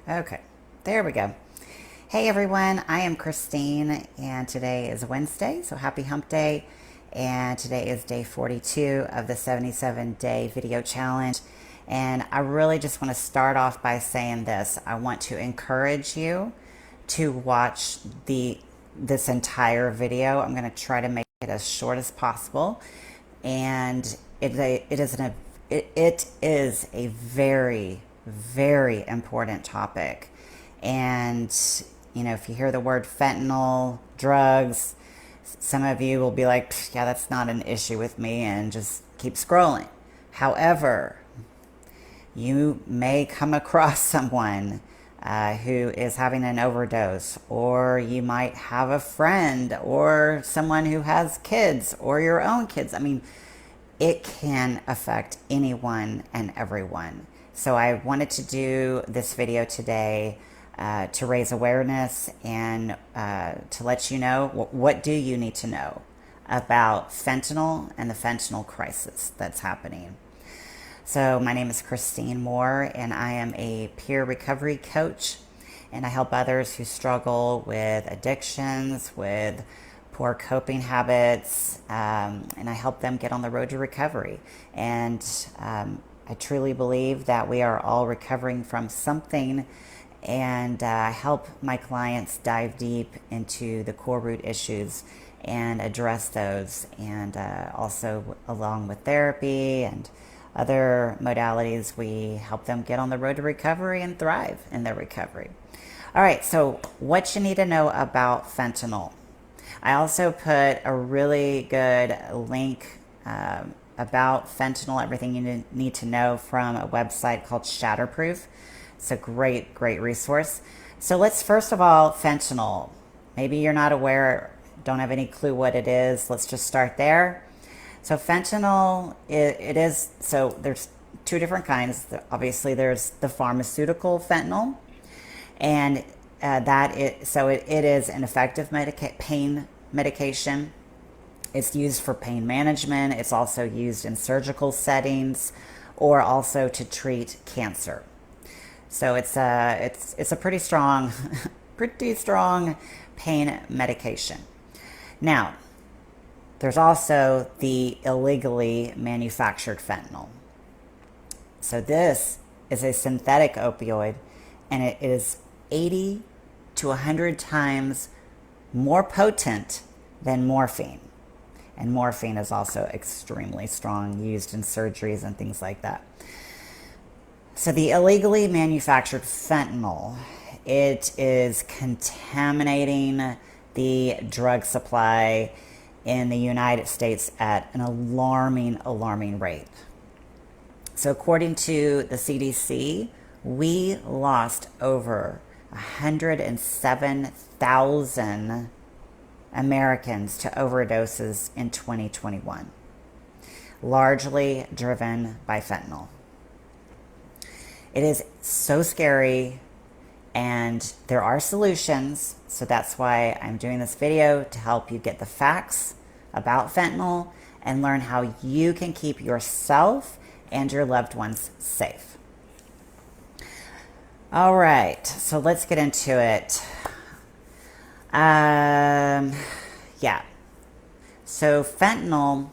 Okay, there we go. Hey everyone, I am Christine, and today is Wednesday, so happy hump day. And today is day 42 of the 77-day video challenge. And I really just want to start off by saying this. I want to encourage you to watch this entire video. I'm going to try to make it as short as possible. And it is a very, very important topic. And, if you hear the word fentanyl, drugs, some of you will be like, yeah, that's not an issue with me, and just keep scrolling. However, you may come across someone who is having an overdose, or you might have a friend or someone who has kids or your own kids. I mean, it can affect anyone and everyone. So I wanted to do this video today to raise awareness and to let you know what do you need to know about fentanyl and the fentanyl crisis that's happening. So my name is Christine Moore, and I am a peer recovery coach, and I help others who struggle with addictions, with poor coping habits, and I help them get on the road to recovery. And I truly believe that we are all recovering from something, and I help my clients dive deep into the core root issues and address those, and also along with therapy and other modalities, we help them get on the road to recovery and thrive in their recovery. All right, so what you need to know about fentanyl. I also put a really good link about fentanyl, everything you need to know, from a website called Shatterproof. It's a great, great resource. So let's first of all, fentanyl. Maybe you're not aware, don't have any clue what it is. Let's just start there. So fentanyl, so there's two different kinds. Obviously, there's the pharmaceutical fentanyl, and it is an effective pain medication. It's used for pain management. It's also used in surgical settings, or also to treat cancer. So it's a pretty strong, pretty strong pain medication. Now, there's also the illegally manufactured fentanyl. So this is a synthetic opioid, and it is 80 to 100 times more potent than morphine. And morphine is also extremely strong, used in surgeries and things like that. So the illegally manufactured fentanyl, it is contaminating the drug supply in the United States at an alarming rate. So according to the CDC, we lost over 107,000 Americans to overdoses in 2021, largely driven by fentanyl. It is so scary, and there are solutions, so that's why I'm doing this video, to help you get the facts about fentanyl and learn how you can keep yourself and your loved ones safe. All right, so let's get into it. Yeah. So fentanyl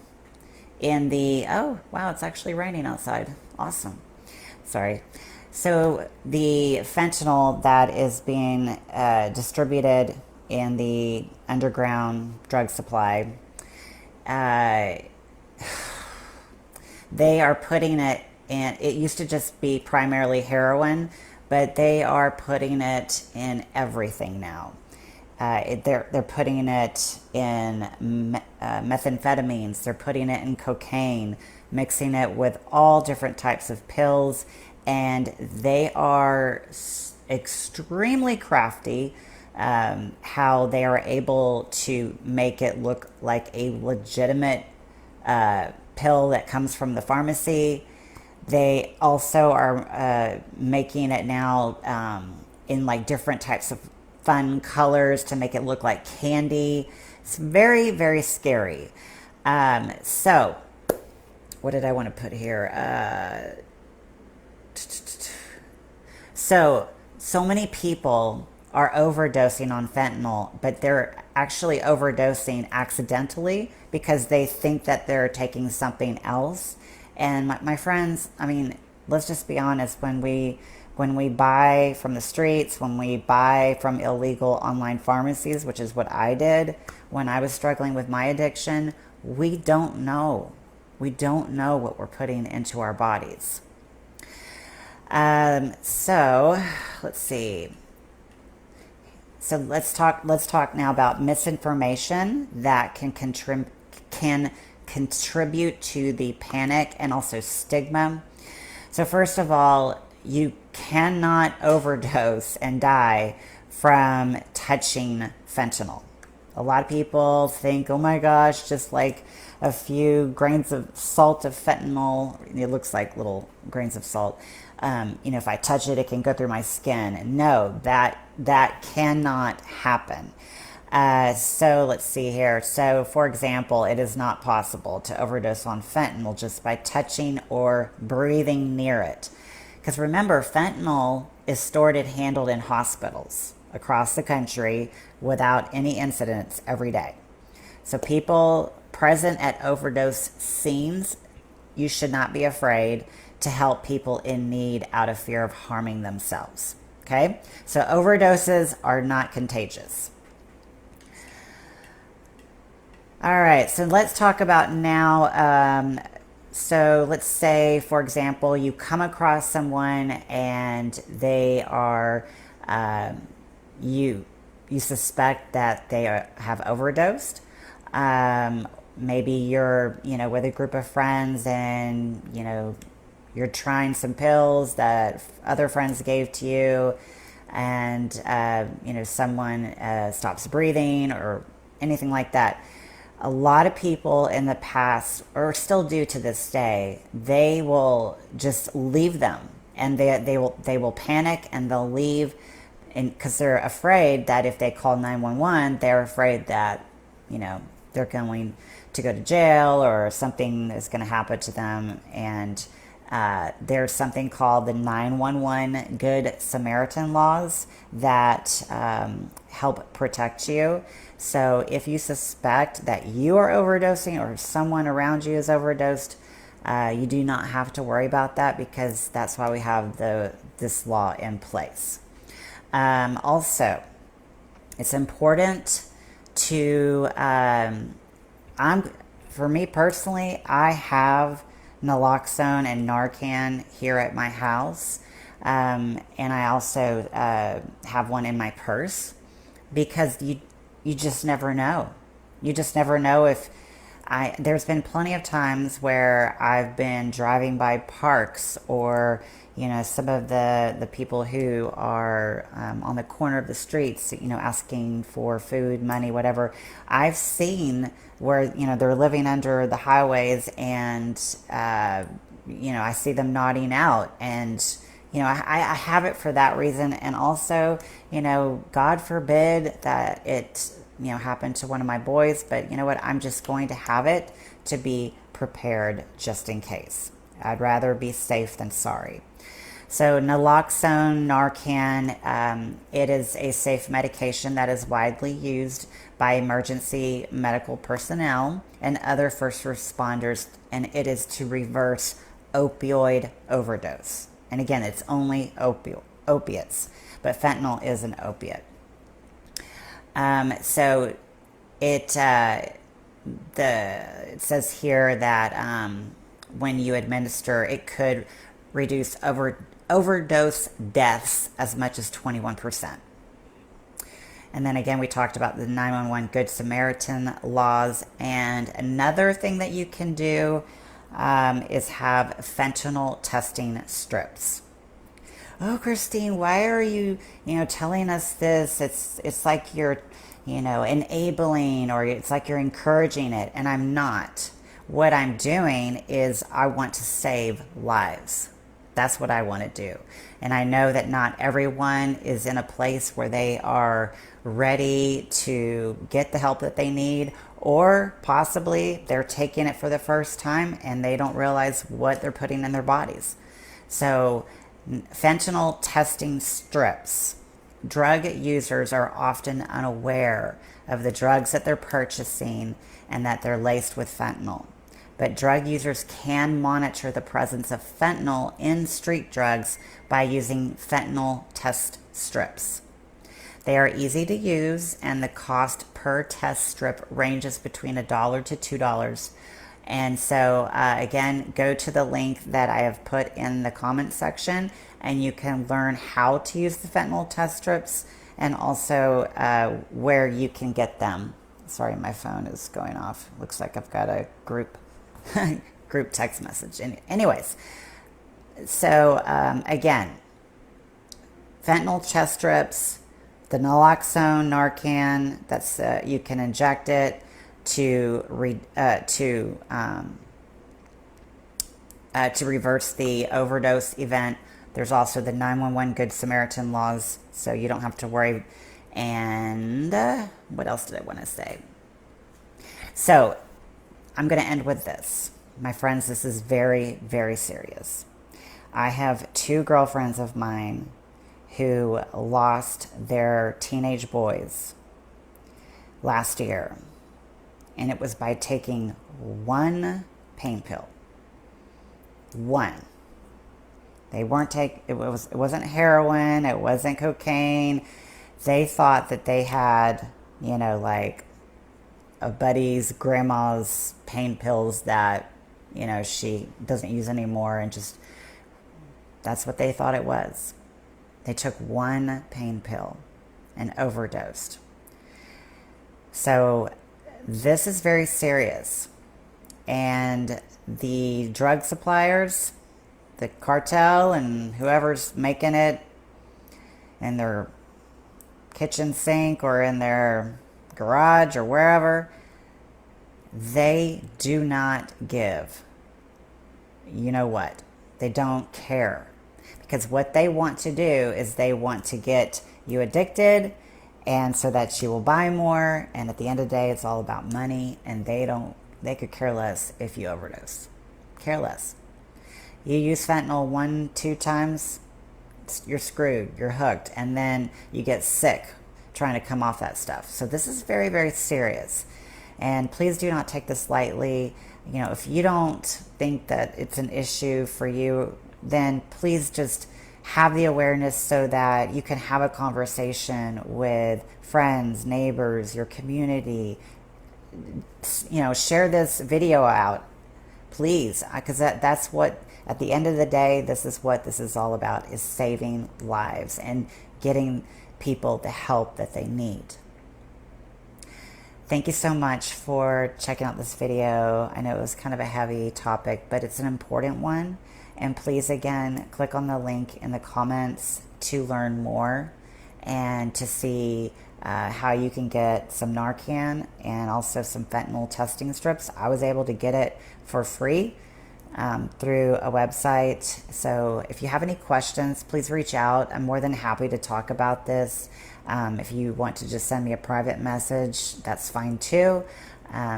oh wow, it's actually raining outside. Awesome. Sorry. So the fentanyl that is being distributed in the underground drug supply, they are putting it in. It used to just be primarily heroin, but they are putting it in everything now. They're putting it in methamphetamines. They're putting it in cocaine, mixing it with all different types of pills, and they are extremely crafty how they are able to make it look like a legitimate pill that comes from the pharmacy. They also are making it now in like different types of fun colors to make it look like candy. It's very, very scary. So what did I want to put here? So So many people are overdosing on fentanyl, but they're actually overdosing accidentally because they think that they're taking something else. And my friends, I mean, let's just be honest, when we buy from the streets, when we buy from illegal online pharmacies, which is what I did when I was struggling with my addiction, we don't know. We don't know what we're putting into our bodies. So let's see. So let's talk now about misinformation that can contribute to the panic and also stigma. So first of all, you cannot overdose and die from touching fentanyl. A lot of people think, oh my gosh, just like a few grains of salt of fentanyl, it looks like little grains of salt. If I touch it, it can go through my skin. No, that cannot happen. So let's see here. So, for example, it is not possible to overdose on fentanyl just by touching or breathing near it. Because remember, fentanyl is stored and handled in hospitals across the country without any incidents every day. So people present at overdose scenes, you should not be afraid to help people in need out of fear of harming themselves. Okay? So overdoses are not contagious. All right, so let's talk about now. So let's say, for example, you come across someone and they are, you suspect that they have overdosed. Maybe you're, with a group of friends and, you're trying some pills that other friends gave to you, and someone stops breathing or anything like that. A lot of people in the past, or still do to this day, they will just leave them, and they will panic and they'll leave, because they're afraid that if they call 911, they're afraid that they're going to go to jail or something is going to happen to them. And there's something called the 911 Good Samaritan laws that help protect you. So if you suspect that you are overdosing or someone around you is overdosed, you do not have to worry about that, because that's why we have this law in place. Also, it's important to, for me personally, I have naloxone and Narcan here at my house. And I also have one in my purse, because you just never know. You just never know if there's been plenty of times where I've been driving by parks, or some of the people who are on the corner of the streets, asking for food, money, whatever. I've seen where they're living under the highways, and I see them nodding out, and I have it for that reason. And also, God forbid that it happened to one of my boys, but you know what, I'm just going to have it to be prepared just in case. I'd rather be safe than sorry. So naloxone, Narcan, it is a safe medication that is widely used by emergency medical personnel and other first responders, and it is to reverse opioid overdose. And again, it's only opiates, but fentanyl is an opiate. So it says here that when you administer, it could reduce overdose deaths as much as 21%. And then again, we talked about the 911 Good Samaritan laws. And another thing that you can do is have fentanyl testing strips. Oh, Christine, why are you, telling us this? It's like you're, enabling, or it's like you're encouraging it. And I'm not. What I'm doing is I want to save lives. That's what I want to do. And I know that not everyone is in a place where they are ready to get the help that they need, or possibly they're taking it for the first time and they don't realize what they're putting in their bodies. So Fentanyl testing strips. Drug users are often unaware of the drugs that they're purchasing and that they're laced with fentanyl. But drug users can monitor the presence of fentanyl in street drugs by using fentanyl test strips. They are easy to use, and the cost per test strip ranges between $1 to $2. And so, again, go to the link that I have put in the comment section, and you can learn how to use the fentanyl test strips and also where you can get them. Sorry, my phone is going off. Looks like I've got a group text message. Anyways, so again, fentanyl chest strips, the naloxone, Narcan. That's you can inject it to reverse the overdose event. There's also the 911 Good Samaritan laws, so you don't have to worry. And what else did I want to say? So I'm going to end with this. My friends, this is very, very serious. I have two girlfriends of mine who lost their teenage boys last year. And it was by taking one pain pill. One. They weren't it wasn't heroin, it wasn't cocaine. They thought that they had, like a buddy's grandma's pain pills that, she doesn't use anymore, and just that's what they thought it was. They took one pain pill and overdosed. So this is very serious. And the drug suppliers, the cartel and whoever's making it in their kitchen sink or in their garage or wherever, they do not give. You know what? They don't care. Because what they want to do is they want to get you addicted, and so that you will buy more. And at the end of the day, it's all about money, and they could care less if you overdose. Care less. You use fentanyl 1-2 times, you're screwed, you're hooked, and then you get sick trying to come off that stuff. So this is very, very serious. And please do not take this lightly. If you don't think that it's an issue for you, then please just have the awareness so that you can have a conversation with friends, neighbors, your community. Share this video out, please, because that's what, at the end of the day, this is what this is all about, is saving lives and getting people the help that they need. Thank you so much for checking out this video. I know it was kind of a heavy topic, but it's an important one. And please, again, click on the link in the comments to learn more and to see how you can get some Narcan and also some fentanyl testing strips. I was able to get it for free through a website. So if you have any questions, please reach out. I'm more than happy to talk about this. If you want to just send me a private message, that's fine too.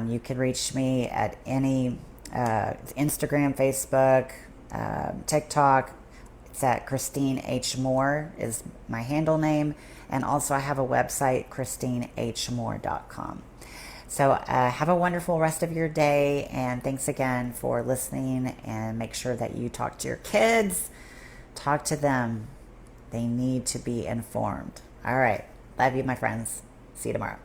You can reach me at any Instagram, Facebook, TikTok. It's at Christine H. Moore is my handle name. And also I have a website, christinehmoore.com. So have a wonderful rest of your day, and thanks again for listening, and make sure that you talk to your kids. Talk to them. They need to be informed. All right. Love you, my friends. See you tomorrow.